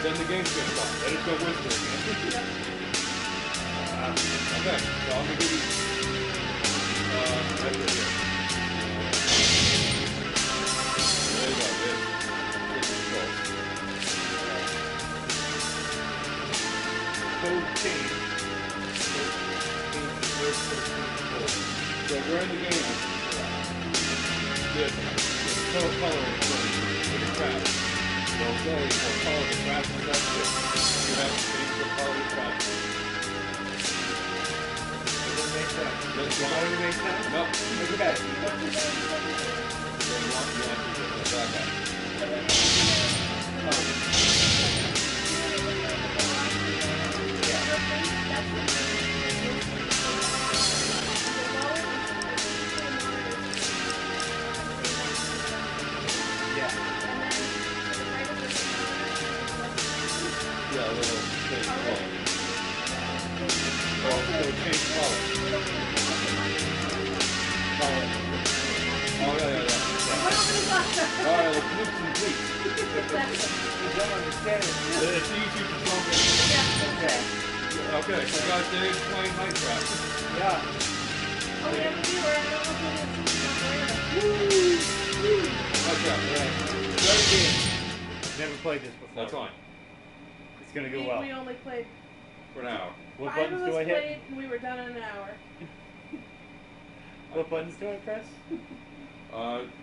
then the game's gonna stop. Let it go whisper again. Okay, so I'm gonna give you right here. There you go. This is close. Code change. So during the game, this color coloring for the trap. They'll say what color the trap is up to. You have to change the color of the trap. Doesn't make sense. Does it make sense? No. Okay. Then you want to get the back out. Yeah, a little change color. Oh, so change color. Color. Oh, yeah. Alright, let's move some bleach. I don't understand it. It's easy to jump in. Okay, so guys, Dave's playing Night Trap. Yeah. Oh, we have a viewer. I don't know who it is. Night Trap, Right. Very good. Never played this before. that's fine. It's gonna go well. We only played For an hour. What 5 buttons of do I us hit? played, and we were done in an hour. What buttons do I press?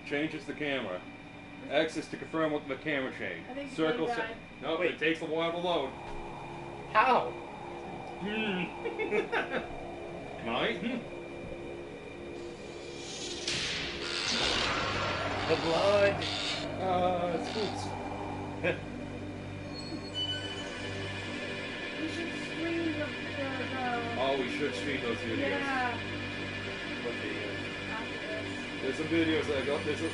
Changes the camera. X is to confirm with the camera change. I think the Circle. game died. No, Wait. it takes a while to load. How? Night. The blood. Scoots. We should stream the Oh, we should stream those videos. yeah, What video? after this. There's some videos that go. There's 2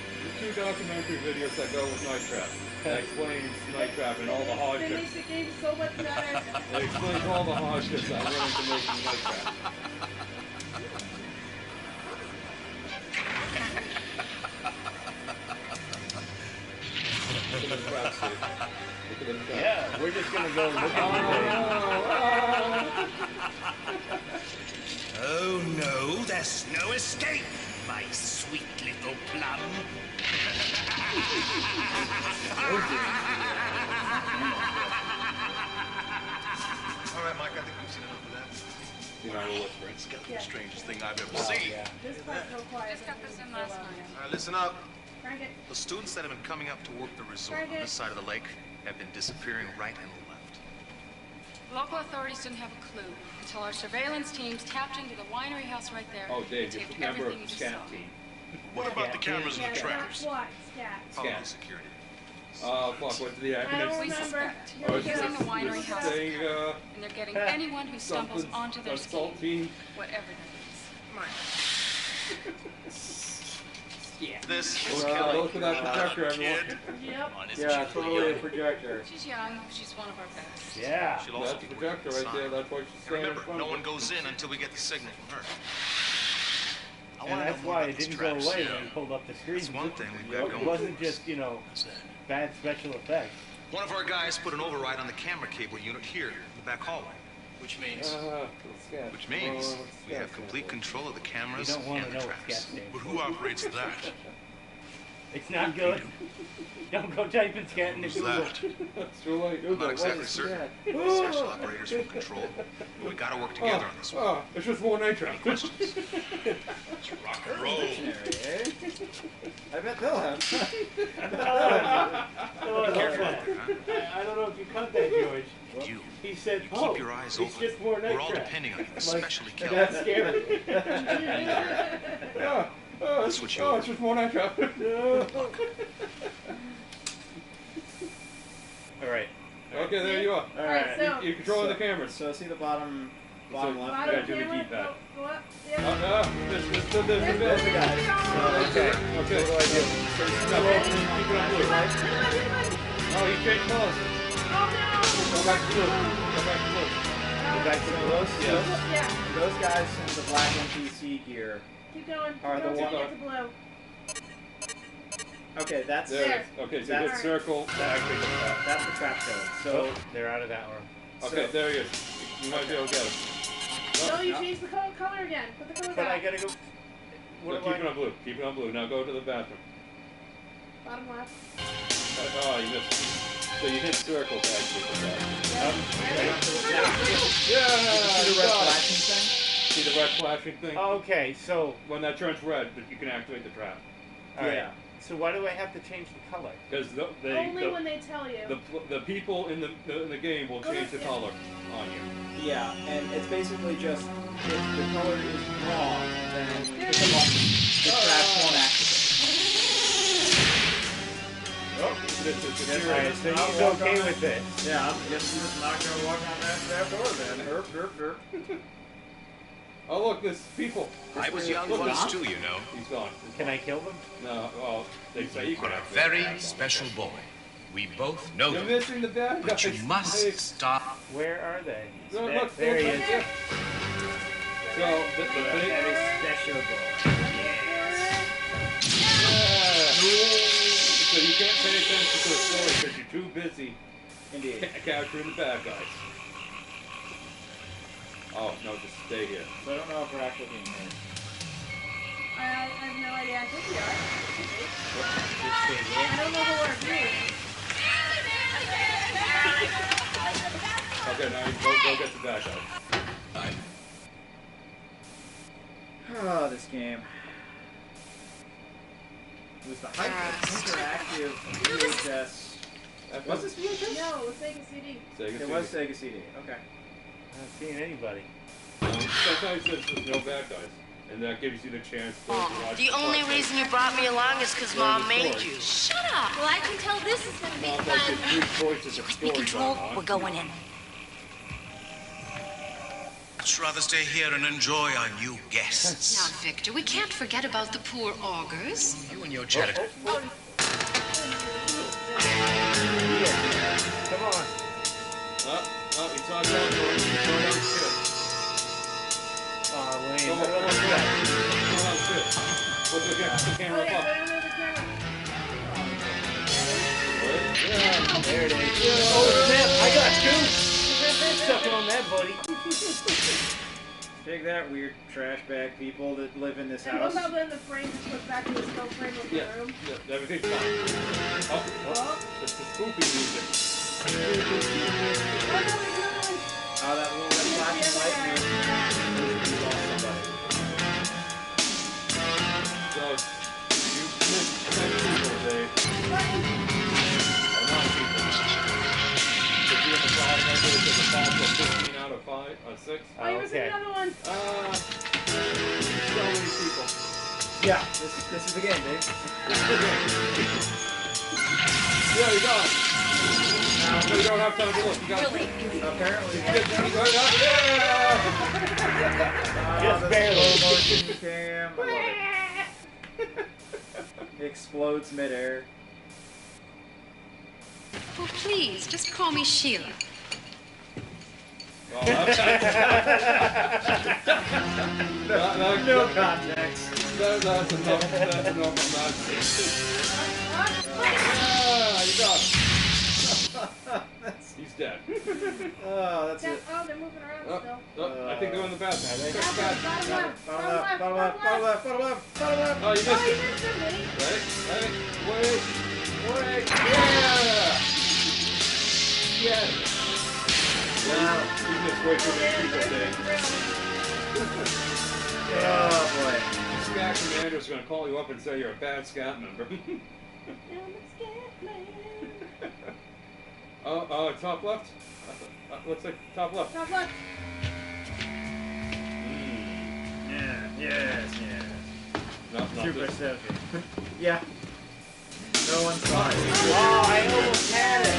documentary videos that go with Night Trap. That explains Night Trap and all the They hardships. make the game so much better. It explains all the hardships that went into making Night Trap. Look at the trap, Steve. Look at the trap. Yeah, we're just gonna go look at Oh no, there's no escape, my sweet little plum. All right, Mike, I think we've seen enough of that. You know, we're whispering. It's got to be Yeah. the strangest thing I've ever Oh, seen. yeah. This part's so quiet. Just got this in last night. All right, listen up. Crank it. The students that have been coming up to work the resort on this side of the lake have been disappearing right and left. Local authorities didn't have a clue until our surveillance teams tapped into the winery house right there. Oh, Dave, and you taped remember everything you just Scat saw. Team. What about the cameras and Yeah, the trackers? SWAT, scat. Probably security. Fuck, what's the I don't acronym? We remember. suspect Here Oh, we it's go. using the winery house Saying, and they're getting anyone who stumbles something, onto their assault scheme, team. whatever that This is Look Kelly. at that projector, everyone. Kid. Yep. Come on, isn't Yeah, she totally a really young? projector. is. She's young, she's one of our best. Yeah. She'll also That's the be projector working right there. inside. That's why she's And standing in remember, front no of one it. goes in until we get the signal from her. I And wanna that's know more why about it these didn't go traps. away when we pulled up the screen. That's one thing we've got It going. wasn't just, you know, What's that? bad special effects. One of our guys put an override on the camera cable unit here in the back hallway. Which means Which we have complete control of the cameras You don't wanna and the know what traps. scat stands But who operates that? It's not good. Don't go typing scat into Who's Google. that? That's too late. I'm not exactly certain. Special operators from control. But we gotta work together on this one. Oh, it's just more Night Trap. It's rock and roll. I bet they'll have. Careful, huh? I don't know if you cut that, George. You. He said, You oh, keep your eyes it's open. just more night We're all trap. depending on you, Like, especially Kelly. that's scary. Switch you Oh, over. it's just more Night Trap. All right. Okay, there you are. All right. So, You're controlling the cameras. So see the bottom left. So- bottom Yeah, do the camera, D-pad. go up. Oh, Yeah. no, this, There's this. the guys. Okay, okay. What do I do? No, keep it on blue. Oh, he changed colors. Oh Go back to blue. Go back to blue. Go back to those. Yeah. no! Yeah, Those guys in the black NPC gear. keep going. All right, Go the till you one- get to blue. Okay, that's There it There. is. Okay, so you That's- hit circle to activate the trap. that's the trap code. So Oh, they're out of that room. Okay, so- there he is. You might be able to get him. No, you no. changed the color again. Put the color But I back. gotta go. So What keep do it on blue. Keep it on blue. Now go to the bathroom. Bottom left. Oh, you missed. So you hit circle to activate the trap. Ready? Yeah! See the you red got it. flashing thing? See the red flashing thing? Okay, so When that turns red, you can activate the trap. all right. Yeah. So why do I have to change the color? Because Only when they tell you. the people in the game will change the color on you. Yeah, and it's basically just if the color is wrong, then There the it is. trap won't activate. Oh, this is All right, so I'll he's walk okay on with this. Yeah, I'm just not gonna walk on that door then. Herp, herp, herp. Oh look, there's people. I was young Look, once Don. too, you know. He's gone. Can I kill them? No, well, they say you can. You're a activate the very trap. special boy. We both know You're that. missing the bad But guys. you must stop. Where are they? No, There- look, there he look, is. yeah. So the big. Very special boy. So you can't pay attention to the story because you're too busy Indeed. capturing the bad guys. Oh no, just stay here. So I don't know if we're actually being made. I have no idea. I think we are. Just stay I here. don't know who we're doing. Okay, now you go get the bad guys. Oh, this game. It was the interactive VHS. Was this VHS? No, it was Sega CD. Sega It was Sega CD. Okay. I'm not seeing anybody. That's how it says there's no bad guys. And that gives you the chance to watch The only podcast. reason you brought me along is because Mom made you. Shut up! Well, I can tell this is gonna be Not like fun. there's three choices of Be stories control. going on. We're going in. Let's rather stay here and enjoy our new Now, guests. Victor, we can't forget about the poor augurs. You and your chatter. Come on. Oh, he's on down the shit. Oh, Wayne. Go what on, about that? Go on, shit. Put the camera Oh, yeah, up. put it under the camera. Yeah. There it is. Oh, snap. I got two. Sucking on that, buddy. Take that, weird trash bag people that live in this And house. look how then the frame just goes back to the still frame of the Yeah, room. yeah, everything's fine. Oh, Oh, it's the spoopy music. what are we doing? Oh, that little red flashing light. Yeah. You lost somebody. So, you missed 10 people, Dave. Or 9 people. If you're in the bottom end, there's a fall of 15 out of 5, 6. Oh, you missed Okay. another one. So many people. Yeah, this is the game, Dave. Yeah, you got it. Now, so you don't have time to look. You got Really? Apparently. Yeah! Just the barely. slow motion cam. I love it. Explodes midair. Oh, please, just call me Sheila. Well, that's No context. That's enough. That's enough of that. You got it. He's dead. Oh, that's Yeah, it. oh, they're moving around Oh, still. oh, I think they're in the bathroom. Are they? Check the bathroom. Bottom left, Bottom left, bottom left, bottom left, bottom left, bottom left. Oh, you Oh, missed you it. missed it, Vinny. Wait. Yeah! Yes! Wow. You missed way too many people, Dave. Oh, boy. Scat Commander's gonna call you up and say you're a bad scat member. Oh, top left? Looks like top left. Top left. Yeah, yes. No, not Super this. selfie. Yeah. No one saw it. Oh, I almost had it.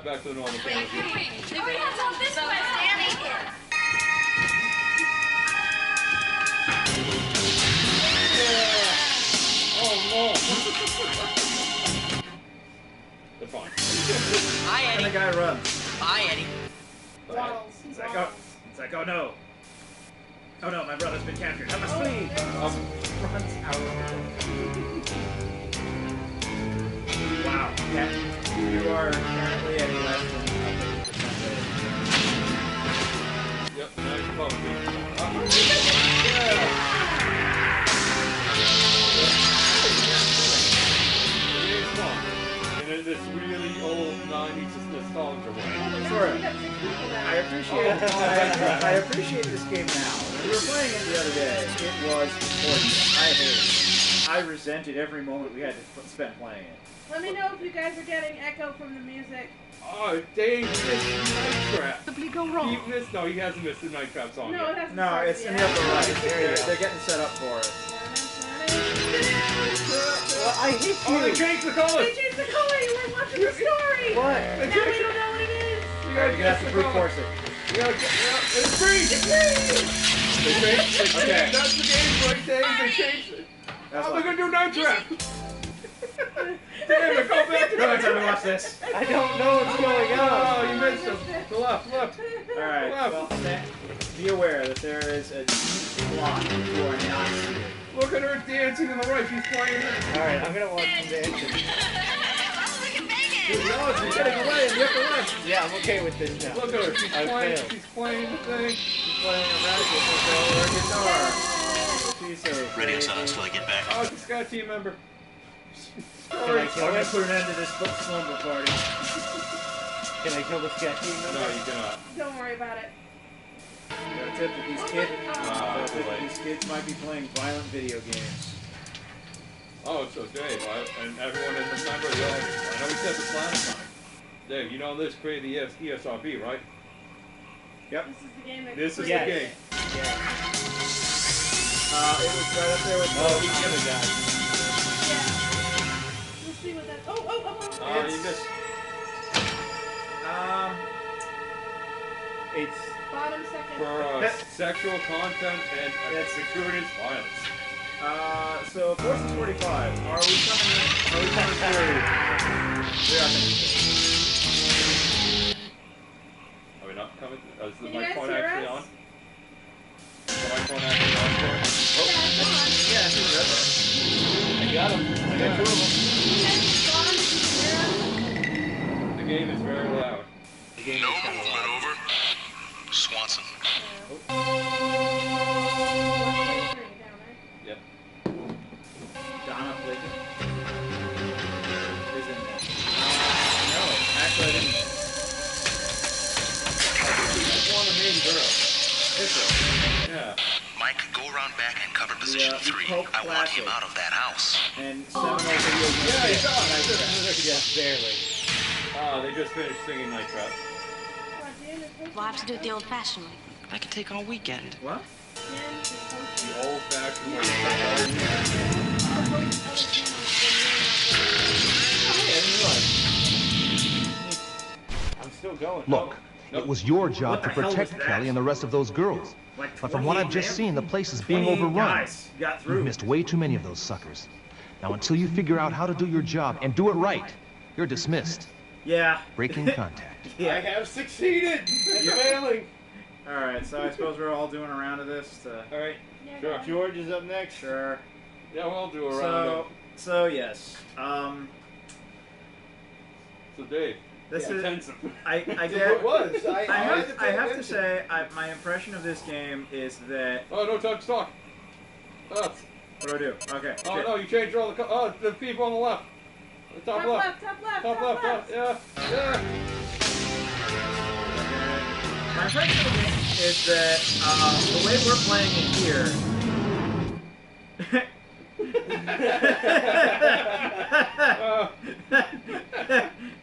Back to the normal camera view. Everyone's on this way. Oh no! They're fine. Hi, And the Eddie. guy runs. Hi, Eddie. Waddles. He's It's like, waddles. oh, it's like, oh no. Oh no, my brother's been captured. I must flee! Runs out. Wow, Cat, you are currently at less than 50% rate. Yep, now you're probably. And in this really old 90s nostalgia way. Sort of. I appreciate this game now. When we were playing it the other day, it was important. I hated it. I resented every moment we had to spend playing it. Let me know if you guys are getting echo from the music. Oh, dang, this Night Trap. Simply go wrong. He missed, no, he hasn't missed the Night Trap song No, yet. it hasn't No, started it's in yet. the upper right. They're getting set up for us. Well, I hate you. Oh, they changed the color! They changed the color. You weren't watching the story. What? They Now we changed don't know what it is. You gotta You guess have to the brute color. force it. You gotta get, yeah, it's green! It's green! They changed, Okay. that's the game right there, they changed it. That's Oh, like- they're gonna do Night Trap! Damn it, go back to No, it's time to watch this. I don't know what's going on. Oh, you missed him. The left. Alright, well, be aware that there is a deep plot you are not seeing. Look at her dancing on the right, she's playing it. Alright, I'm gonna watch some dancing. No, she's getting away in the upper left. Yeah, I'm okay with this now. Look at her, she's I playing, failed. she's playing the thing. She's playing a magic control or a guitar. She's so Ready crazy. until I get back. Oh, she's got a team member. Can I I'm kill gonna him? put an end to this slumber party. Can I kill the sketchy No, member? you cannot. Don't worry about it. Got a tip that these kids, boy. these kids might be playing violent video games. Oh, so Dave, and everyone in the member, I know we said this last time. Dave, you know this created the ESRB, right? Yep. This is the game that. This is Yes. the game. Yeah. It was right up there with Oh, he's gonna die. Yeah. We'll see what that. Oh. Oh, you missed. It's Bottom second. For sexual content and Yes. gratuitous violence. So Forces 45. Are we coming through? We are coming Are we not coming? Is the Can you guys microphone hear actually us? on? Is the microphone actually on for us? Yeah, come on. Yeah, it's I got him. I got two of them. Bottom, did you hear us? The game is very loud. The game No is kinda movement, loud. over. Swanson. Yep. Donna Blizzard. Is in there. No, actually I didn't. That's one of the main girls. This one. Yeah. Mike, go around back and cover position the 3. cult I want him classic. out of that house. And seminal video game. Yeah, he's on. Yes, barely. They just finished singing Night Trap. We'll have to do it the old-fashioned way. I can take all weekend. What? The old-fashioned way. I'm still going. Look, it was your job to What the hell protect was that? Kelly and the rest of those girls. Like But from what I've 28 just seen, the place is being 28 overrun. guys got through. You've missed way too many of those suckers. Now, until you figure out how to do your job and do it right, you're dismissed. Yeah. Breaking contact. I have succeeded! You're failing! Alright, so I suppose we're all doing a round of this. Alright, Yeah, sure. go ahead. George is up next. Sure. Yeah, we'll do a round. So yes. So Dave, This is. intensive. I It get. was. I have to say, my impression of this game is that. Oh, no time to talk. What do I do? Okay. Oh, shit. no, you changed all the... Oh, the people on the left. The top left. Top left. Top left. Yeah. My impression of the game is that the way we're playing it here.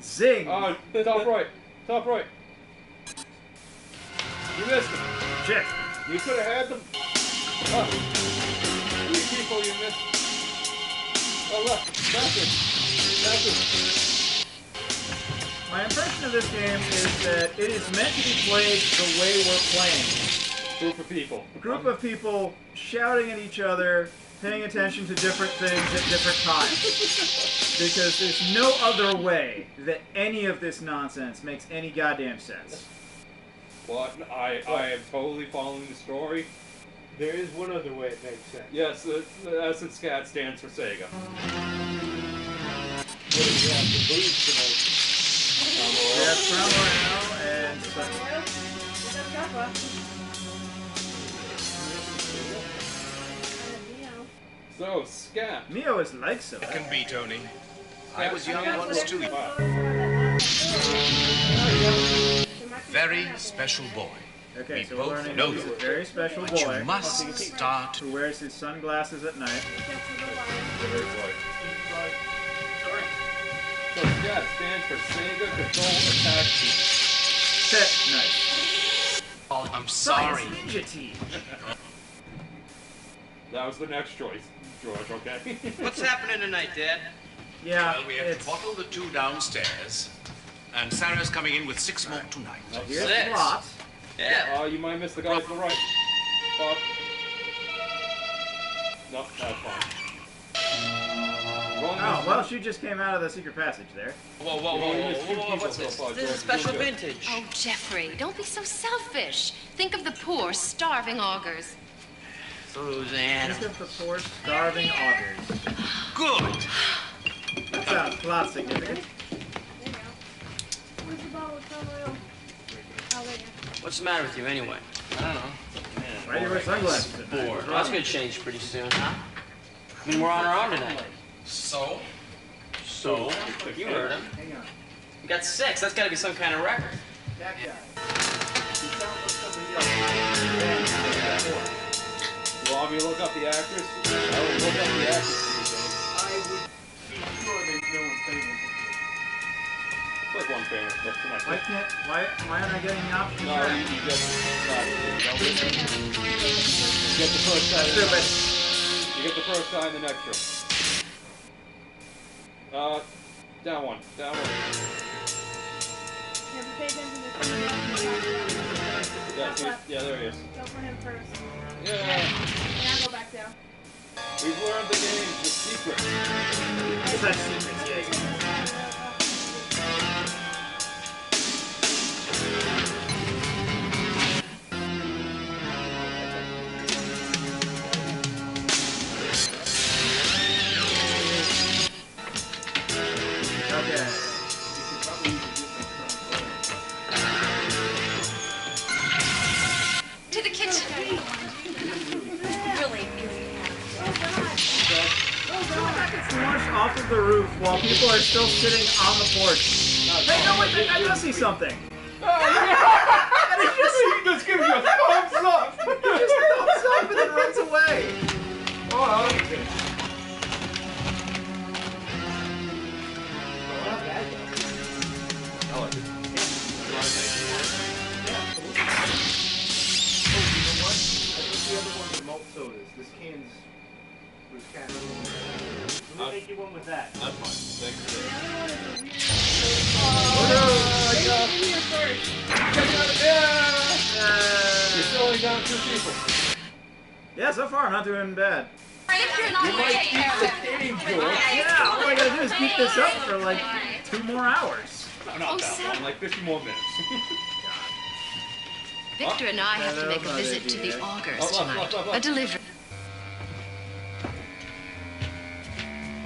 Zing! Top right. Top right. You missed him. Shit! You could have had them. Oh. Three people you missed. Oh, left. Bastard. My impression of this game is that it is meant to be played the way we're playing. Group of people. A group of people shouting at each other, paying attention to different things at different times. Because there's no other way that any of this nonsense makes any goddamn sense. What? I am totally following the story. There is one other way it makes sense. Yes, the S in SCAT stands for Sega. What do you have to lose tonight? Yeah, Crown Royale and Well, we got Jaffa. So, SCAT. Mio is like so. It can be, Tony. I was young once too. Wow. Very special boy. Okay, We so we're both learning know he's a that. very special But boy you must start. who wears his sunglasses at night. So, SCAT stands for Sega Control Attack Team. Pet night. I'm sorry. Science Ninja Team. That was the next choice, George, okay? What's happening tonight, Dad? Yeah, Well, we have it's... to bottle the 2 downstairs, and Sarah's coming in with 6 more tonight. Here's the Six. plot. Yeah. You might miss the guy to the right. Fuck. No, that's fine. Oh, well, she just came out of the secret passage there. Whoa, what's this? This is special vintage. Oh, Jeffrey, don't be so selfish. Think of the poor, starving augurs. Suzanne. Think of the poor, starving augurs. Good! That sounds plot significant. Where's the bottle of Crown Royal? Oh, there you go. What's the matter with you, anyway? I don't know. Why do you wear sunglasses at night? Bored. What's Well, that's wrong? gonna change pretty soon, huh? I mean, we're on our own tonight. So? So? You heard him. Hang on. You got 6. That's gotta be some kind of record. That guy. You want me to look up the actors? I will look up the actors for you, Dave. I would be sure there's no one famous. It's like one famous, but too much. Why aren't I getting the option? No, you get the first guy. Stupid. You get the first guy in the next room. Down one. You have to pay attention to the Yeah, there he is. Go for him first. Yeah. And I'll go back down. We've learned the game, the secret. It's that secret, yeah. Okay. To the kitchen. Really? Launch off of the roof while people are still sitting on the porch. Hey, no, wait, I do see something. And he just gives you a thumbs up. He just thumbs up and then runs away. Oh, This can's was kind of. Let me make you one with that. That's fine. Thanks for The other one is a weird. Here first. You're still only down 2 people. Yeah, so far I'm not doing bad. If you're not You might taking care of keep it. the game, George. Yeah, all I gotta do is keep this up for like 2 more hours. No, not that long, like 50 more minutes. Victor and I have to make a visit to the augurs tonight. A delivery.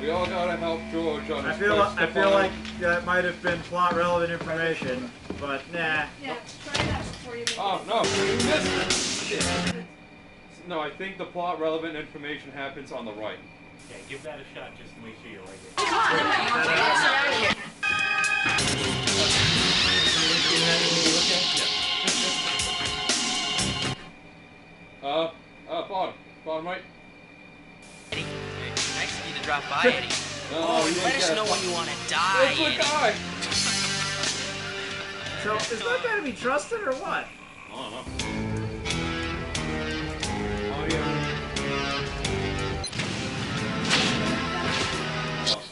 We all gotta help George on I his feel quest to like find- that might have been plot relevant information, but nah. Yeah, try that before you make Oh, it. no, you missed it. Shit. No, I think the plot relevant information happens on the right. Yeah, give that a shot just to make sure you like it. Bottom right. Eddie, nice of you to drop by, Eddie. No, Oh, you and didn't let us get know it. when you want to die, It's the Eddie. guy. So is that guy to be trusted or what? I don't know. Oh, yeah.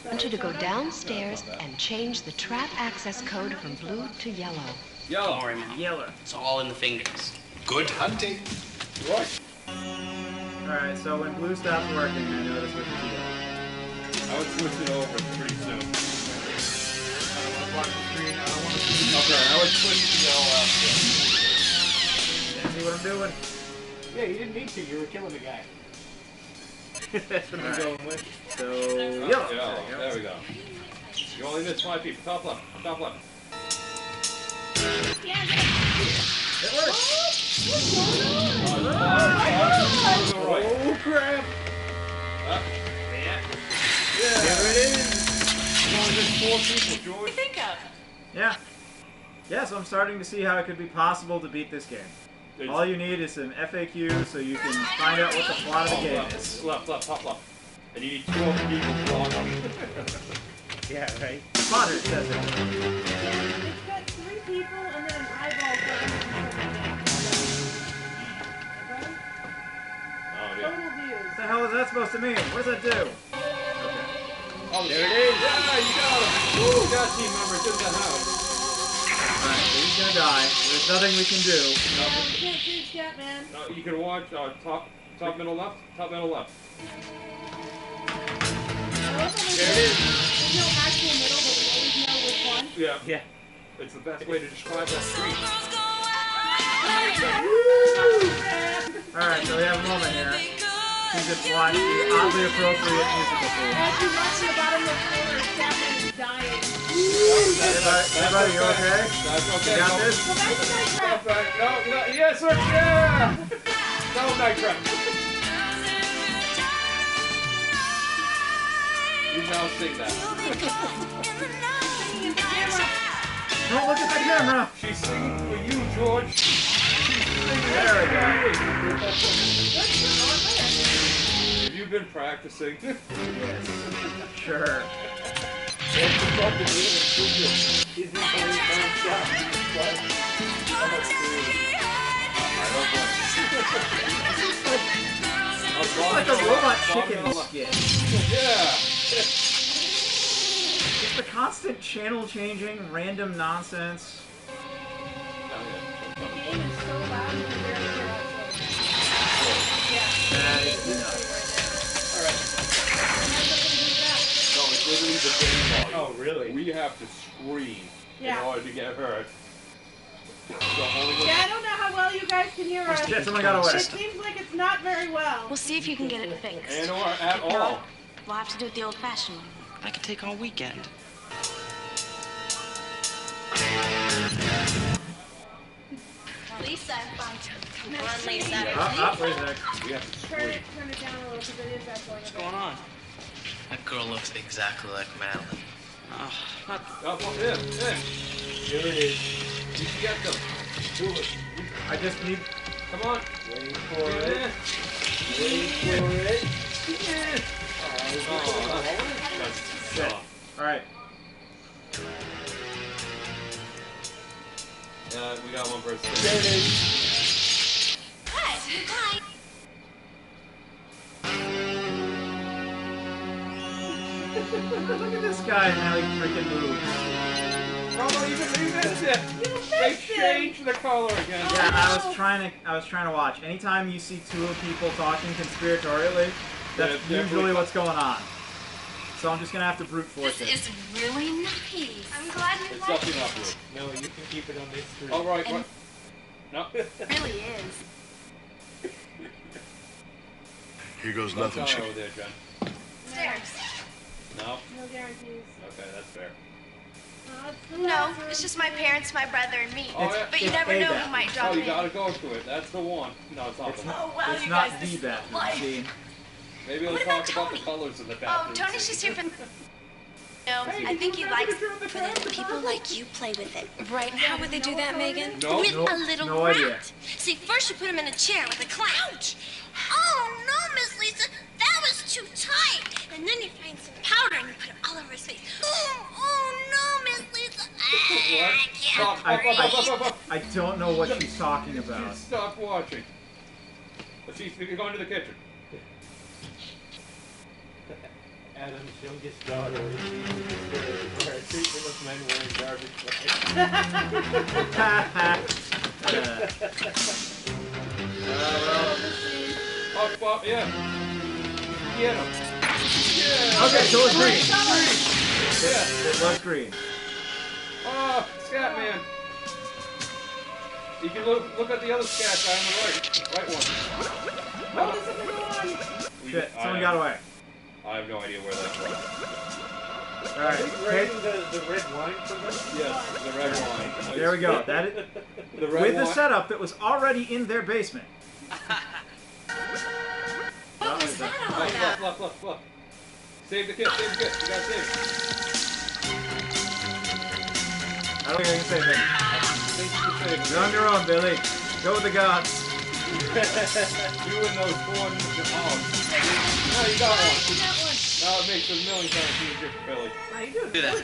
I want you to go downstairs and change the trap access code from blue to yellow. Don't Yellow. worry, man. Yeller. It's all in the fingers. Good hunting. Right. Alright, so when blue stops working, I notice what to do. I would switch it over pretty soon. Okay, I would switch to yellow after. See what I'm doing? Yeah, you didn't need to. You were killing the guy. That's what I'm going with. So, Yellow. There we go. You only missed 5 people. Top left. Top left. It works. Oh, crap. Yeah. There it is. Only missed 4 people, George. Yeah. Yeah, so I'm starting to see how it could be possible to beat this game. All you need is some FAQ so you can find out what the plot of the game is. Left, top left. And you need 12 people to log on. Yeah, right. Potter says it. It's got 3 people and then an eyeball for Oh, yeah. total views. What the hell is that supposed to mean? What does that do? Oh, there it is. Yeah, you got him. Woo, we got team members in the house. Alright, so he's gonna die. There's nothing we can do. You can't see Scatman. No, you can watch top, middle, left. Top, middle, left. There it is. There's no actual middle, but we always know which one. Yeah. Yeah. It's the best way to describe that screen. Alright, so we have a moment here. You just watch the oddly appropriate musical theme. As you watch the bottom of the corner, Scatman is dying. Everybody, you okay? That's okay. You got this? Go back to Minecraft. No, yes, sir. Yeah. No, Minecraft. You now sing that. Don't look at the camera! She's singing for you, George. There we go. Have you been practicing? Sure. It's like a robot chicken skit. Yeah. It's the constant channel changing, random nonsense. The game is so loud you can barely hear us. That is nuts. No, it's literally the game volume. Oh, really? We have to scream Yeah. in order to get heard. So only Yeah, I don't know how well you guys can hear us. Shit, someone got away. It seems like it's not very well. We'll see if you can get it fixed. and or at all. We'll have to do it the old-fashioned way. I could take all weekend. Lisa. Come on, Lisa. Wait a sec. We have to Turn scream. it down a little because it is echoing. What's going on? That girl looks exactly like Madeline. Oh, not... Oh, well, yeah. Here it is. You can get them. Do it. I just need. Come on. Waiting for it. Yeah. Waiting for it. Shit. Alright. We got one person. There it is. Look at this guy and how he freaking moves. Oh, you missed it. They changed the color again. Yeah, I was trying to watch. Anytime you see 2 people talking conspiratorially, that's Yeah, usually what's going on. So I'm just gonna have to brute force it. This is really nice. I'm glad you It's like definitely not it. blue. No, you can keep it on this screen. All right. What? No. It really is. Here goes What's nothing, on chick. over there, Jen? Stairs. No. No guarantees. Okay, that's fair. It's the No, bathroom. it's just my parents, my brother, and me. Oh, yeah. But you it's never a know bathroom. who might Oh, drop you in. gotta go to it. That's the one. No, it's not It's the not, one. Oh, wow, it's you not guys, the this is bathroom. life. See? Maybe we'll What talk about about the Tony? colors in the Oh, bathroom. Tony's just here for... No, I think you like for the people like you play with it. Right. How would they do that, Megan? No. With Nope, a little no rat. idea. See, first you put him in a chair with a clown. Oh, no, Miss Lisa. That was too tight. And then you find some powder and you put it all over his face. Oh no, Miss Lisa. What? Stop. I don't know what she's talking about. Stop watching. You're going to the kitchen. Adam's youngest daughter is for a treatment of men wearing garbage Oh, Bob, yeah. Get him. Yeah. Okay, so it's green. Yeah. It was green. Oh, Scatman. He You can look at the other scat guy on the right one. Oh, this is the one. Shit, someone got away. I have no idea where that's from. Alright, okay. The red wine from them? Yes, the red wine. There we go. That is, the red with wine. the setup that was already in their basement. What was that all about? Look. Save the kid, You gotta save. I don't think I can save it. You're on your own, Billy. Go with the gods. You and those 4 ninja hogs. No, you got one. Now it makes it a million times easier for Billy. How you doing? Do that.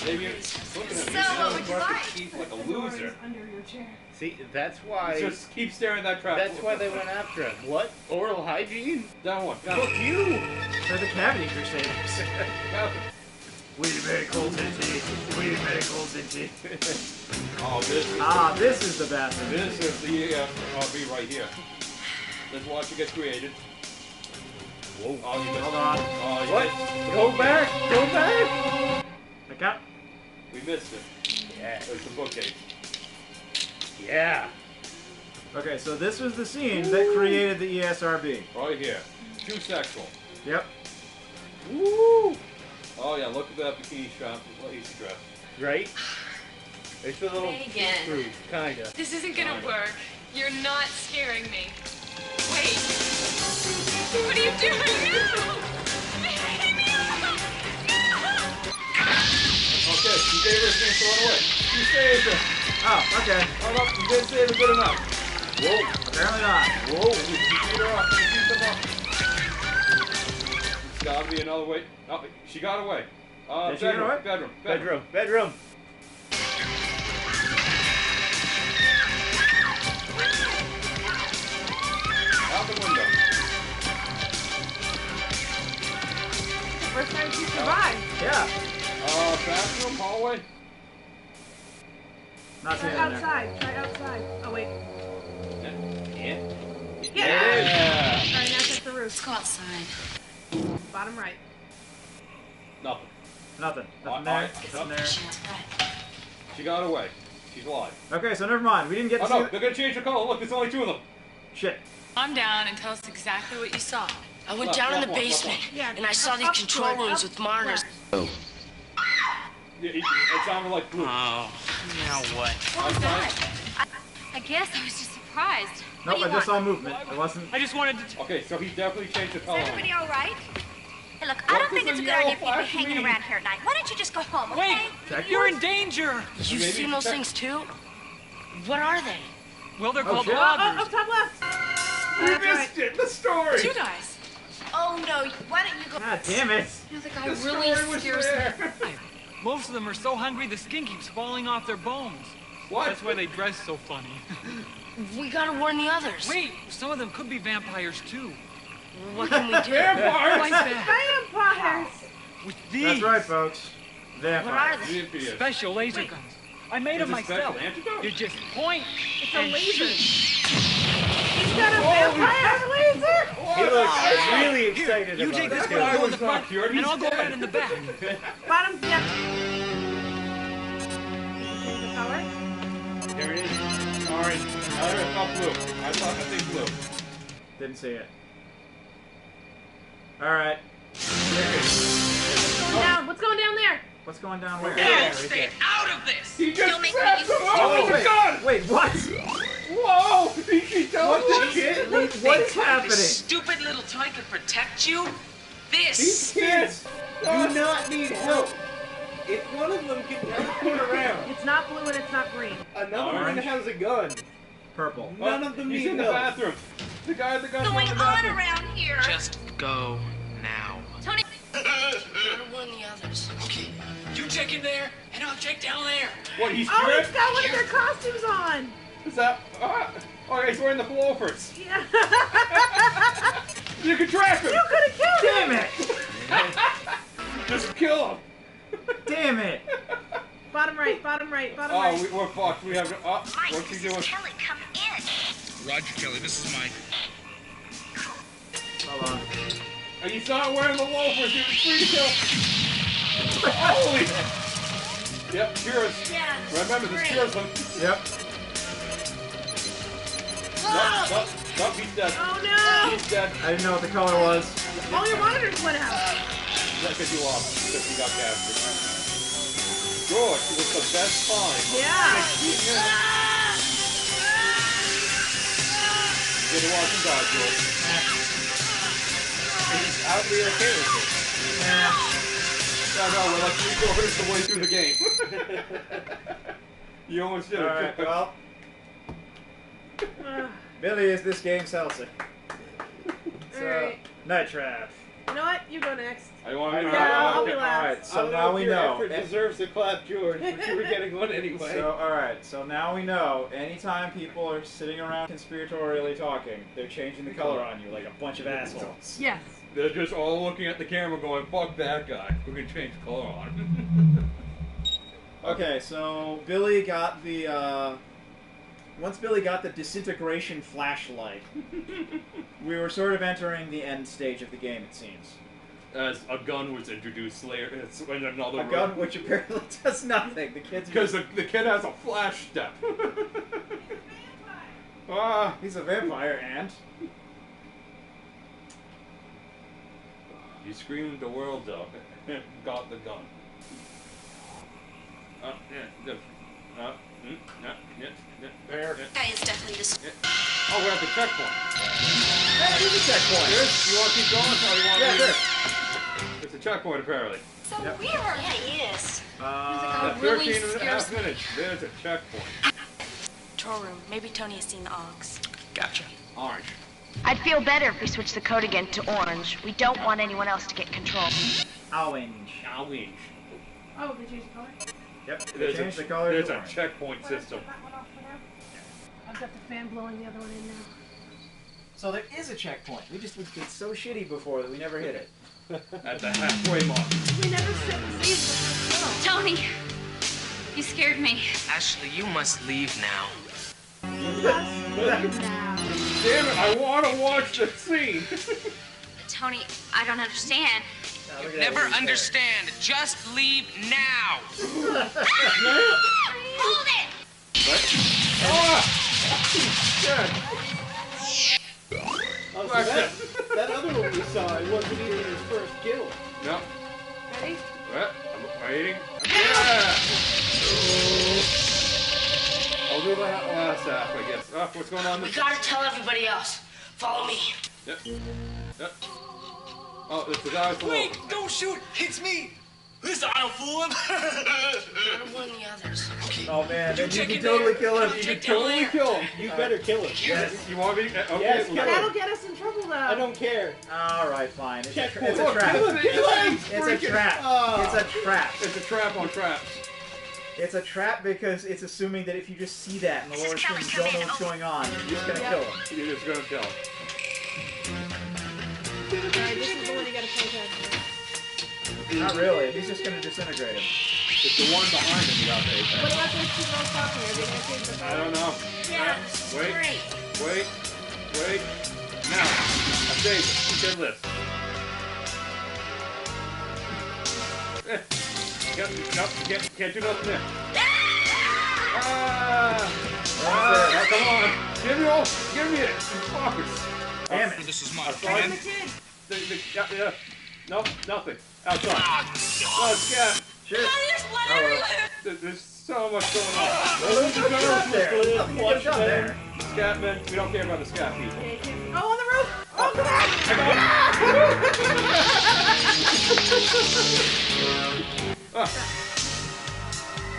Maybe you're looking at me. So, what would you like? He's like a loser. Under your chair. See, that's why. Just keep staring at that trap. That's why they went after him. What? Oral hygiene? That one. Fuck you! They're the Cavity Crusaders. We medical dingy. Oh, this is this is the bathroom. This is the RV right here. Let's watch it get created. Whoa. Oh, you Hold on. Oh, What? Go back! Look out. We missed it. Yeah. There's the bookcase. Yeah. Okay, so this was the scene that created the ESRB. Right here. Too sexual. Yep. Woo! Oh yeah, look at that bikini shot. Easy dress. Right? It's a little Megan. screw, kinda. This isn't gonna work. You're not scaring me. Wait. What are you doing now? Okay, you gave her a chance to run away. You saved her. Oh, okay. Oh no, you didn't save her good enough. Whoa. Apparently not. Whoa, you beat her up. You beat them up. There's gotta be another way. Oh, she got away. Did she get away? Bedroom. Out the window. First time she survived. Yeah. Bathroom, hallway. Not Try seeing it in there. outside. Try outside. Oh, wait. Yeah. Yeah. Alright, now check the roof. Let's go outside. Bottom right. Nothing. Nothing there. Alright, Nothing there. She got away. She's alive. Okay, so never mind. We didn't get to Oh see no, they're gonna change the color. Look, there's only 2 of them. Shit. Calm down and tell us exactly what you saw. I went down in the basement, and I saw these control rooms with monitors. Yeah, it sounded like blue. Oh, now what? What was that? I guess I was just surprised. Nope, I just saw movement. It wasn't. I just wanted to. Okay, so he definitely changed the color. Is everybody all right? Hey, look, I don't think it's a good idea for you to be hanging around here at night. Why don't you just go home, okay? Wait! You're in danger! You've seen those things too? What are they? Well, they're Oh, called shit. loggers. Up top left. We missed it. The story. You guys. Oh, no. Why don't you go... God damn it. You know, the guy The really story was scares there. me. Most of them are so hungry the skin keeps falling off their bones. What? That's why they dress so funny. We gotta warn the others. Wait, some of them could be vampires too. What can we do? Vampires! Like that. Vampires. With these That's right, folks. Vampires. What are they? Vampires. special laser guns. I made them It's a special myself. antidote? You just point It's a and laser. shoot. He's got a vampire laser. He looks really excited You about take this it. one, I'll go in the He's not front, cured, and he's I'll go dead. right in the back. Bottom, yep. Change the color. There it is. Orange. I thought blue. I think blue. Didn't see it. Alright. What's going down there? What's going down where? Stay out of this! He just Don't make snapped me him use- off the gun! Wait, what? Whoa! He told What me. what is happening? This stupid little toy could protect you? This! These kids Do not need help. If one of them can teleport around, It's not blue and it's not green. another one has a gun. Purple. None of them He's need in the help. bathroom. The guy at the gun. Going on around here? Just go now. Tony, Gotta warn the others. Okay, you check in there, and I'll check down there. What? He's Oh, stripped? he's got one of their costumes on. Is that? Oh, he's wearing the loafers. Yeah. You can track him. You could have killed Damn him. it! Just kill him. Damn it! Bottom right, bottom right, bottom Oh, right. we're fucked. We have. Mike, What's he this doing? is Kelly. Come in. Roger, Kelly, this is Mike. Hold on. And he's not wearing the loafers. He was free to kill. Holy! Yep, cheers. Yeah. Remember, this cheers him. Yep. Nope, he's dead. Oh no! He's dead. I didn't know what the color was. All your monitors went out. That because you lost, because you got captured. George, it was the best time. Yeah. 16 minutes. You get to watch him die, George. He's oddly okay with it. Yeah, no, we're like 3/4 the way through the game. You almost did it. Alright, well. Billy is this game's Elsa. So, Alright. Night Trap. You know what? You go next. I'll be last. Alright, so now we know. Effort deserves to clap George, but you were getting one anyway. So, alright, so now we know, anytime people are sitting around conspiratorially talking, they're changing the color on you like a bunch of assholes. Yes. They're just all looking at the camera going, fuck that guy. We're going to change the color on him. Okay, so Billy got the, once Billy got the disintegration flashlight, we were sort of entering the end stage of the game, it seems. As a gun was introduced later, it's in another room. A gun which apparently does nothing. The kid's because the kid has a flash step. He's a vampire, and he screamed the world up. Got the gun. There. Guy is definitely this. Oh, we're at the checkpoint. Hey, it is a checkpoint. Chris, you want to keep going? Or you want Yeah, to sure. It's a checkpoint, apparently. So weird. Yeah, he is. 13 and a half minutes. There's a checkpoint. Control room. Maybe Tony has seen the Augs. Gotcha. Orange. I'd feel better if we switched the code again to orange. We don't want anyone else to get control. Orange. Orange. Oh, they changed the color? Yep, they changed the color There's to a orange. checkpoint system. I've got the fan blowing the other one in now. So there is a checkpoint. We just did so shitty before that we never hit it. At the halfway mark. We never saved Tony, you scared me. Ashley, you must leave now. Damn it, I want to watch the scene. Tony, I don't understand. You never understand. Just leave now. Hold it! Oh, so that other one we saw, it wasn't even his first kill. No. Ready? I'm waiting. Yeah! I'll do the last half, I guess. What's going on? We gotta tell everybody else. Follow me. Yep. Oh, it's the guy below. Wait, don't shoot. It's me. Listen, I don't fool him. I'm one of the others. Oh man, then you can totally kill him. You can totally kill him. You better kill him. Yes. You want me? Okay. Yes, we'll kill do it. That'll get us in trouble, though. I don't care. Alright, fine. It's a Checkpoint. trap. Kill him. It's a trap. It's a trap. It's a trap on traps. It's a trap because it's assuming that if you just see that in the lower screen, you don't know what's going on, you're just gonna kill him. You're just gonna kill him. Alright, this is the one you gotta play with. Not really. He's just gonna disintegrate him. It's the one behind him you got to What about those two girls talking? Are they gonna change the color? I don't know. Yeah, this is Wait. great. Wait. Now, I saved it. Get this. Can't do nothing there. Come on. Give me it. Fuckers. Damn it. This is my Outside. Yeah. No, nothing. Outside. Oh, scat. Shit. There's blood everywhere. There's so much going on. There's nothing you can get done there. Scatmen, we don't care about the scat people. Oh, on the roof! Oh, come on!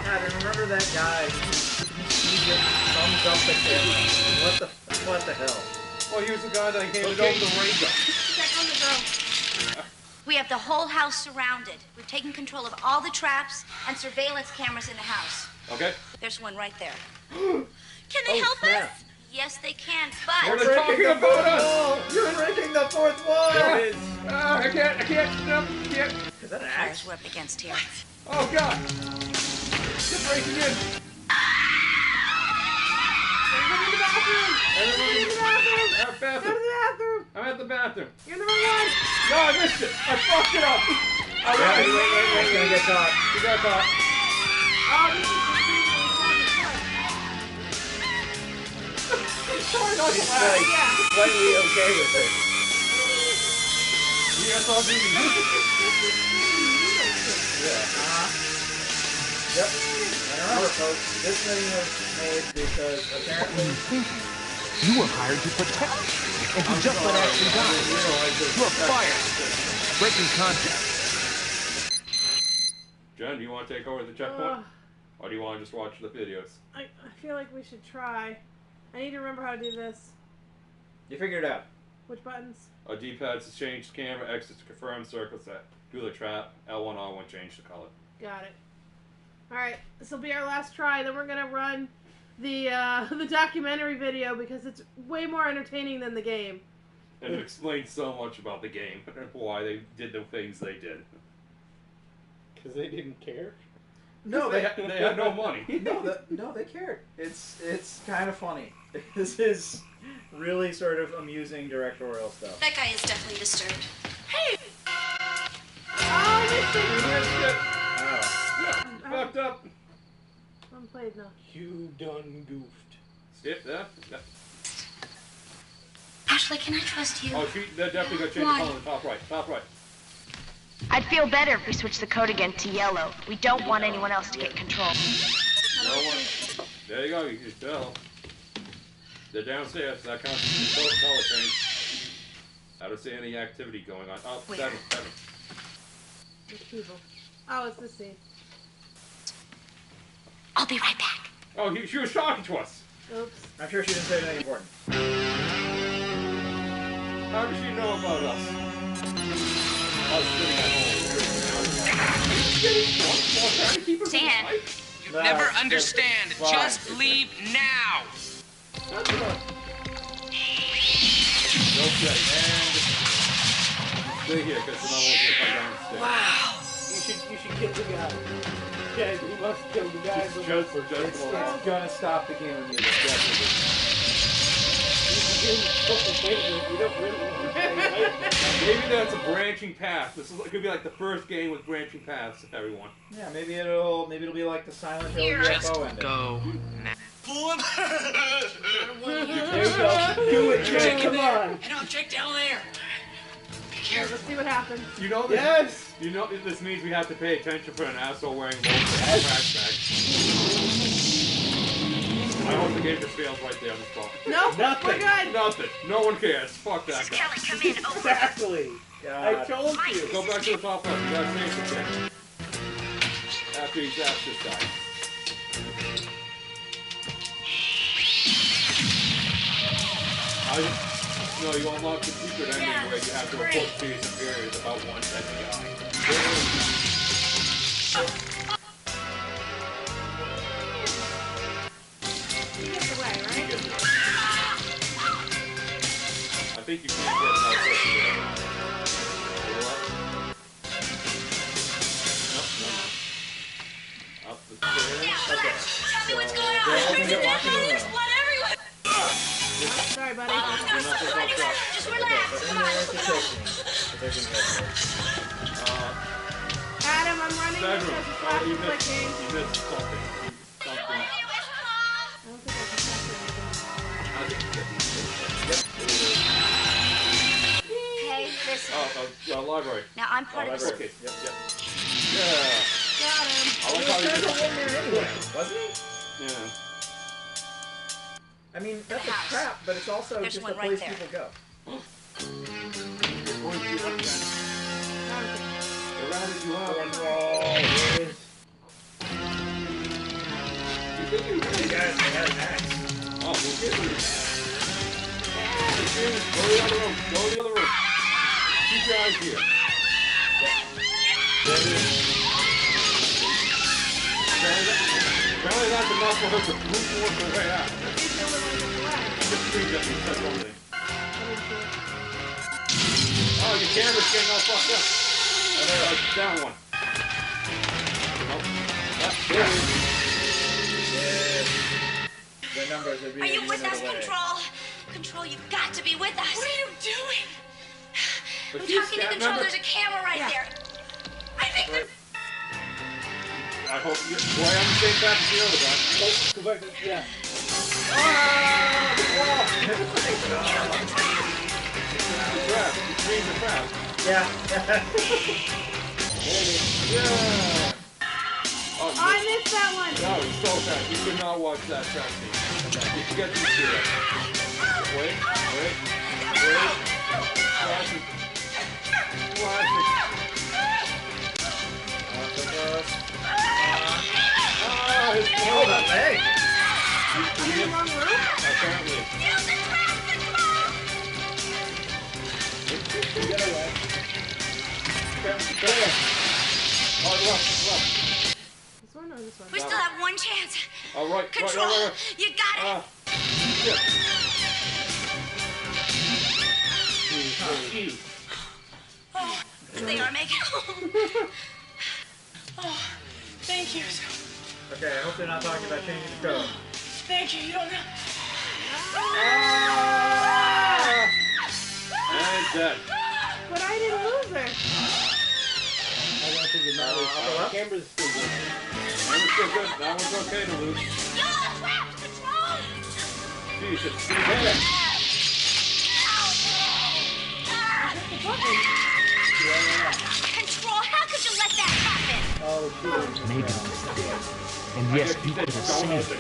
God, remember that guy who just thumbs up the camera? What the hell? Well, he was the guy that handed over the ray gun. Check on the girl. We have the whole house surrounded. We've taken control of all the traps and surveillance cameras in the house. Okay. There's one right there. Can they help us? Yes, they can, but... They're talking about us! You're breaking the fourth wall! There it is. I can't. No, can't. Is that an Fires axe? we're up against here. Oh, God. They're breaking in. Everybody in the bathroom! Everybody in the bathroom. Go to the bathroom! I'm at the bathroom. You're in the wrong one! No, I missed it. I fucked it up. All right. Wait. He's gonna get caught. You got caught. He's like slightly okay with it. Yes, I'll do these. Yep. And remember, folks, this thing was made because apparently You were hired to protect me, and you just let Ashley die. You're fired. Breaking contact. Jen, do you want to take over the checkpoint? Or do you want to just watch the videos? I feel like we should try. I need to remember how to do this. you figured it out. Which buttons? A D-pad to change camera, X is to confirm, circle set. Do the trap, L1, R1, change the color. Got it. Alright, this will be our last try. Then we're going to run the documentary video because it's way more entertaining than the game. And it explains so much about the game and why they did the things they did. Because they didn't care? No, they had no money. No, they cared. It's kind of funny. This is really sort of amusing directorial stuff. That guy is definitely disturbed. Hey! Oh, Fucked up. Unplayed now. You done goofed. Skip that. Yeah. Ashley, can I trust you? Oh, they're definitely going to change the color on the top right. Top right. I'd feel better if we switched the code again to yellow. We don't want anyone else to get control. No one. There you go. You can tell. They're downstairs. That counts as a color change. I don't see any activity going on. Oh, Where? 7. There's people. Oh, it's this scene. I'll be right back. Oh, she was talking to us. Oops. I'm sure she didn't say anything important. How does she know about us? I was sitting at home. Dan. You never understand. Just leave now. That's enough. Okay, and stay here because another one's gonna come downstairs. Wow. You should kill the guy. Yeah, you must kill the guy. Just It's gonna stop the game when you get Maybe that's a branching path. This is, it could be like the first game with branching paths, everyone. Yeah, maybe it'll be like the Silent Hill UFO ending. Go. There you go. Do it, Jake. Come on. Head off, Jake, down there. Be careful. Let's see what happens. You know this, Yes. You know this means we have to pay attention for an asshole wearing multiple trash bags. I hope the game just fails right there on the spot. No, Nothing. we're good. Nothing. No one cares. Fuck that guy. Kelly, come in. Over. Exactly. I told you. Go back to the top left. You gotta save the thing. After he's asked this guy. No, you unlock the secret ending where you have to report to your superiors about one dead guy. He gets away, right? I think you can't get him out there. Up the stairs. Okay. Tell me what's going on. There's a dead body. There's blood everywhere. Sorry, buddy. Oh, no, just relax. Come on. Adam, I'm running because the flash is clicking. You missed something. I don't think I can Hey, listen. Library. Now I'm part of this. Okay, yep. Got Yeah. him. I like how you did in there anyway, wasn't he? Yeah. I mean, that's a trap, but it's also There's just a one right place there. people go. You're going to left hand. They rounded you out. You think you really got an axe? Oh, we'll get rid of that. Go the other room. Go the other room. Keep your eyes here. There it is. Apparently that's enough for her to move towards her way out. Just screamed at me, said something. Oh, your camera's getting all fucked up. Down one. Nope. There it is. The numbers are Are you with us, Control? Control, you've got to be with us. What are you doing? But I'm she's talking to Control. remember- There's a camera right there. I think that... I hope you're on the same path as the other guy. Oh, go back. Yeah. The trap. The screen's a trap. Yeah. Yeah. Oh, I missed that one. No, it's so bad. You could not watch that trap scene. You should get used to it. Wait. Classic. His leg. In the wrong room? Apparently. Get away. Left. This one or this one? We still have one chance. All right. Control. Right. You got it. Oh, they are making. Oh, thank you. Okay, I hope they're not talking about changing the code. Thank you. You don't know. And dead. But I didn't lose her. I don't think it matters. Camera's still good. Camera's still good. That one's okay to lose. Jesus, stay there. Control, how could you let that happen? Megan was dead. And yes, you could have saved her.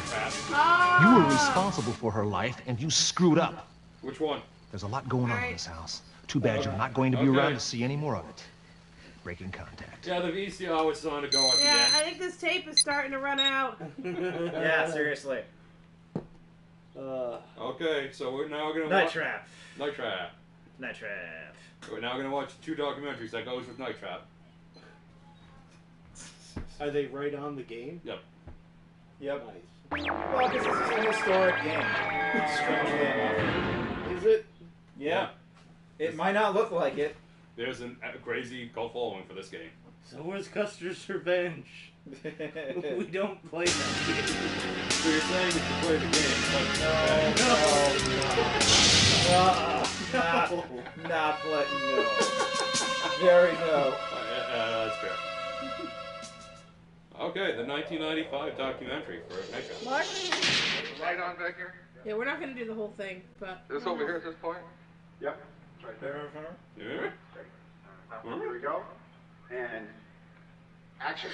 You were responsible for her life, and you screwed up. Which one? There's a lot going on in this house. Too bad you're not going to be around to see any more of it. Breaking contact. Yeah, the VCR was on to go at the end. I think this tape is starting to run out. Yeah, seriously. Okay, so we're now gonna Night watch Trap. Night Trap. Night Trap. We're now gonna watch 2 documentaries that goes with Night Trap. Are they right on the game? Yep. Yep. Well, because this is a historic game. Strangely enough. Is it? Yeah. It might not look like it. There's a crazy cult following for this game. So where's Custer's Revenge? We don't play that game. So you're saying you can play the game, but Not play. No. Very no. That's fair. Okay, the 1995 documentary for Night Trap. Mark? Right on back here? Yeah, we're not going to do the whole thing, but... This over here at this point? Yep. It's right there in front of You remember? Here we go. And action.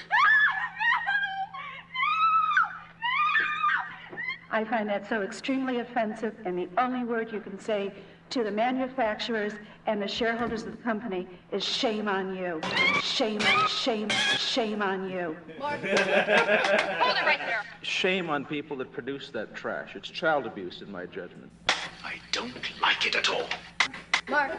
I find that so extremely offensive, and the only word you can say to the manufacturers and the shareholders of the company is shame on you. Shame, shame, shame on you. Hold it right there. Shame on people that produce that trash. It's child abuse, in my judgment. I don't like it at all. Mark.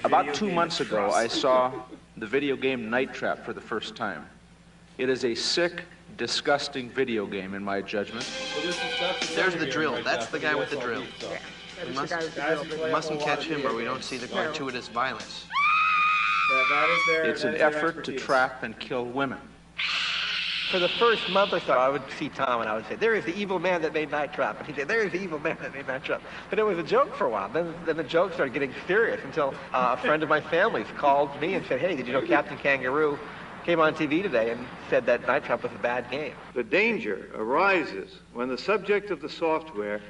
About 2 months ago, I saw the video game Night Trap for the first time. It is a sick, disgusting video game, in my judgment. There's the drill. That's the guy with the drill. We mustn't catch him or we don't see the gratuitous violence. It's an effort to trap and kill women. For the first month or so, I would see Tom and I would say, there is the evil man that made Night Trap. And he'd say, there is the evil man that made Night Trap. But it was a joke for a while. Then the joke started getting serious until a friend of my family's called me and said, hey, did you know Captain Kangaroo came on TV today and said that Night Trap was a bad game? The danger arises when the subject of the software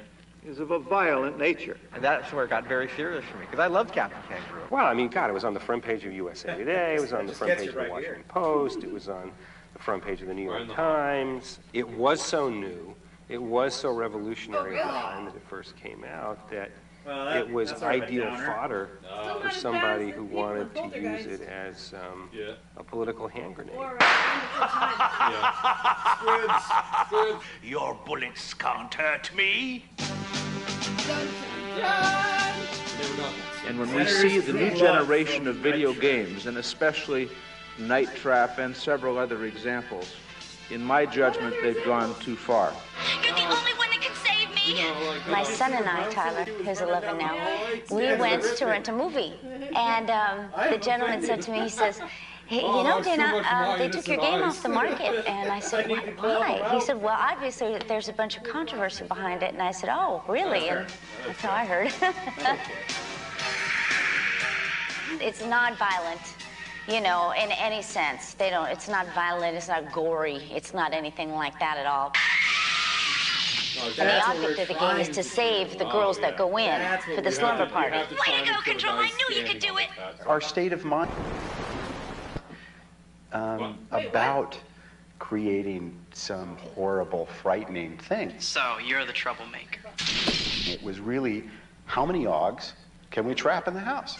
is of a violent nature. And that's where it got very serious for me, because I loved Captain Kangaroo. Well, I mean, God, it was on the front page of USA Today, it was on the front page of the Washington Post, it was on the front page of the New York Times. It was so new, it was so revolutionary at the time that it first came out that it was ideal fodder for somebody who wanted to use it as a political hand grenade. Your bullets can't hurt me. And when we see the new generation of video games, and especially Night Trap and several other examples, in my judgment, they've gone too far. You're the only one that can save me. My son and I, Tyler, who's 11 now, we went to rent a movie. And the gentleman said to me, he says, You know, Dana, they took your game off the market. And I said, why? He said, well, obviously there's a bunch of controversy behind it. And I said, oh, really? And that's how I heard. It's not violent, you know, in any sense. It's not violent, it's not gory, it's not anything like that at all. And the object of the game is to save the girls that go in for the slumber party. Way to go, Control! I knew you could do it! Our state of mind about creating some horrible, frightening thing. So, you're the troublemaker. It was really, how many Augs can we trap in the house?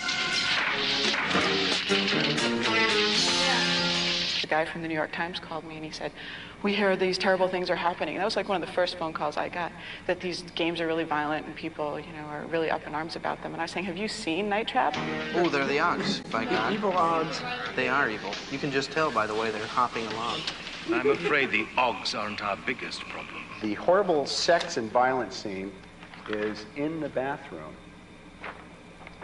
The guy from the New York Times called me and he said, we hear these terrible things are happening. And that was like one of the first phone calls I got, that these games are really violent and people, you know, are really up in arms about them. And I was saying, have you seen Night Trap? Oh, they're the Augs, by God. Evil Augs. They are evil. You can just tell by the way they're hopping along. I'm afraid the Augs aren't our biggest problem. The horrible sex and violence scene is in the bathroom.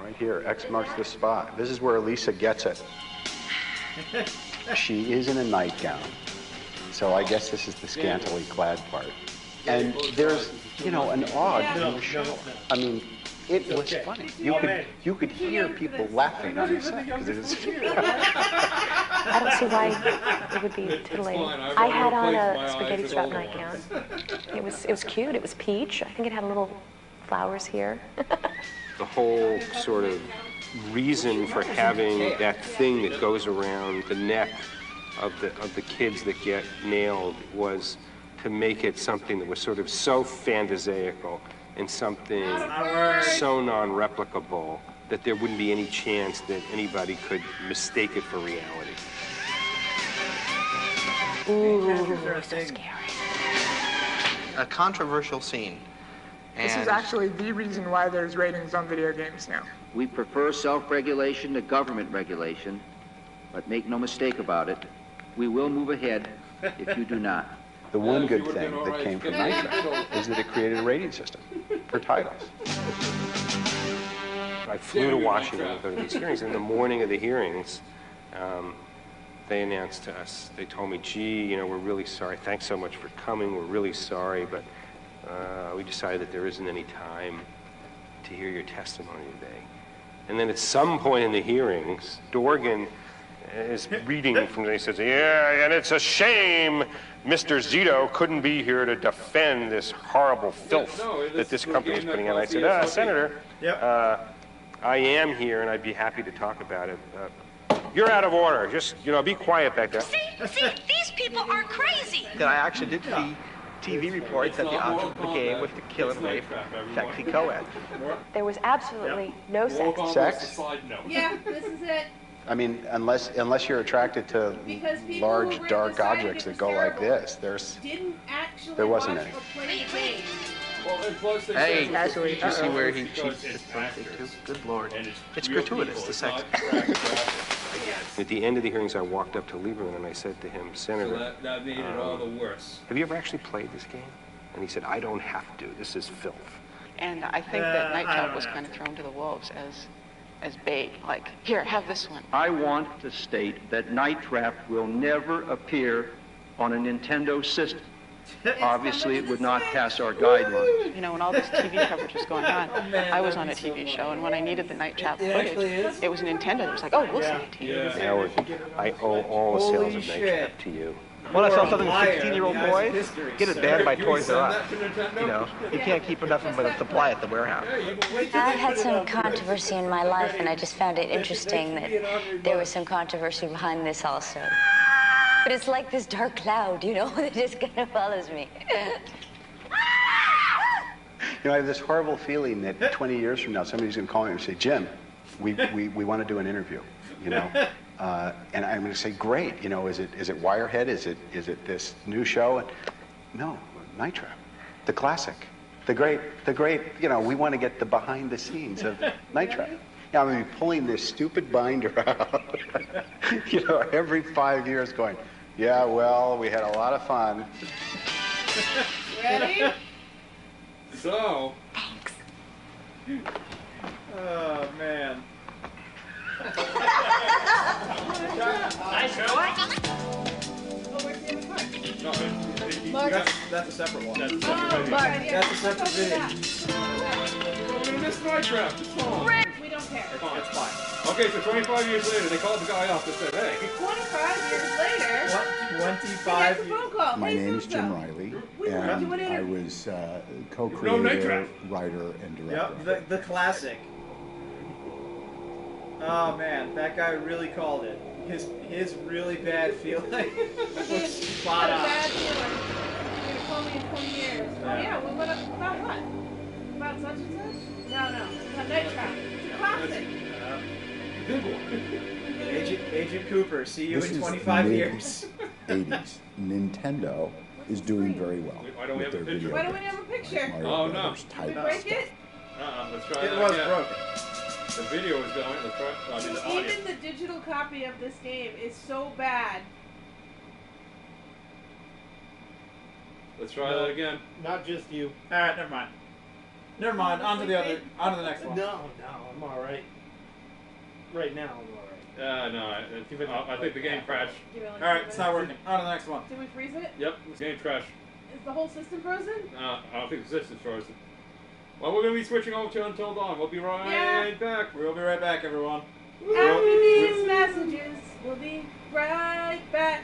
Right here, X marks the spot. This is where Elisa gets it. She is in a nightgown. So I guess this is the scantily clad part. And there's, you know, an Aug in the show. I mean, it was funny. You could hear people laughing on the set. I don't see why it would be titillating. I had on a spaghetti strap nightgown. It was cute. It was peach. I think it had little flowers here. The whole sort of reason for having that thing that goes around the neck of the kids that get nailed was to make it something that was sort of so phantasaical and something so non-replicable that there wouldn't be any chance that anybody could mistake it for reality. Ooh, so scary. A controversial scene. This is actually the reason why there's ratings on video games now. We prefer self-regulation to government regulation, but make no mistake about it, we will move ahead if you do not. The one good thing that came from Night Trap is that it created a rating system for titles. I flew to Washington to go to these hearings. In the morning of the hearings, they announced to us, they told me, gee, you know, we're really sorry. Thanks so much for coming. We're really sorry, but we decided that there isn't any time to hear your testimony today. And then at some point in the hearings, Dorgan is reading from there. He says, yeah, and it's a shame Mr. Zito couldn't be here to defend this horrible filth that this company is putting out. I said, Senator, I am here and I'd be happy to talk about it. You're out of order. Just, you know, be quiet back there. See, these people are crazy. That I actually did see TV reports that the object of the game was to kill and rape sexy co-eds. There was absolutely no sex. Sex? Yeah, this is it. I mean, unless you're attracted to large, dark objects that go like this, there wasn't any. Hey, did you see where she did something too? Good Lord. It's gratuitous, the sex. At the end of the hearings, I walked up to Lieberman and I said to him, Senator, that made it all the worse. Have you ever actually played this game? And he said, I don't have to. This is filth. And I think that Night Trap was kind of thrown to the wolves as bait. Like, here, have this one. I want to state that Night Trap will never appear on a Nintendo system. Obviously, it would not pass our guidelines. You know, when all this TV coverage was going on, I was on a TV show, and when I needed the Night Trap footage, it was Nintendo. It was like, oh, we'll send it to you. Howard, I owe all the sales of Night Trap to you. Want to sell something to 16-year-old boys? Get it banned by Toys R Us. You know, you can't keep enough of a supply at the warehouse. I've had some controversy in my life, and I just found it interesting that there was some controversy behind this also. But it's like this dark cloud, you know, that just kind of follows me. You know, I have this horrible feeling that 20 years from now, somebody's going to call me and say, Jim, we want to do an interview, you know. And I'm going to say, great, you know, is it Wirehead? Is it this new show? And, no, Night Trap, the classic, the great, you know, we want to get the behind the scenes of Night Trap. Yeah, I'm going to be pulling this stupid binder out, you know, every 5 years going, yeah, well, we had a lot of fun. Ready? So. Thanks. Oh, man. No, Mark. That's a separate one. That's a Oh, separate Mark, video. yeah. That's a separate video. We missed Night Trap. It's fine. We don't care. Fine. It's fine. Okay, so 25 years later, they called the guy up and said, hey. 25 years later. What? He 25 gets a phone call. My Hey, name is so-so. Jim Riley, We wanna do an and I interview. was No Night co-creator, Trap. writer, and director. Yep, the classic. Oh man, that guy really called it. His really bad feeling was spot Got a on. bad feeling. You're gonna call me in 20 years. Oh yeah, well, what about what? About such and such? No. About Night Trap. It's a classic. Big one. Agent Cooper, see you This in is 25 mid- years. 80s. Nintendo is doing very well Why don't we with have a their picture? video Why don't we games. have a picture? Mario Oh, no. Brothers, Did we type break stuff. it? Let's try It that was again. broken. The video is going. Let's try. I mean, the audio. Even the digital copy of this game is so bad. Let's try that again. Not just you. All right, never mind. Never mind. On to the next one. No, I'm all right. Right now, I'm all right. No, I think the game crashed. Give it like All right, 2 it's not minutes. working. On to the next one. Did we freeze it? Yep, the game crashed. Is the whole system frozen? I don't think the system's frozen. Well, we're going to be switching over to Until Dawn. We'll be right back. We'll be right back, everyone. After these messages, we'll be right back.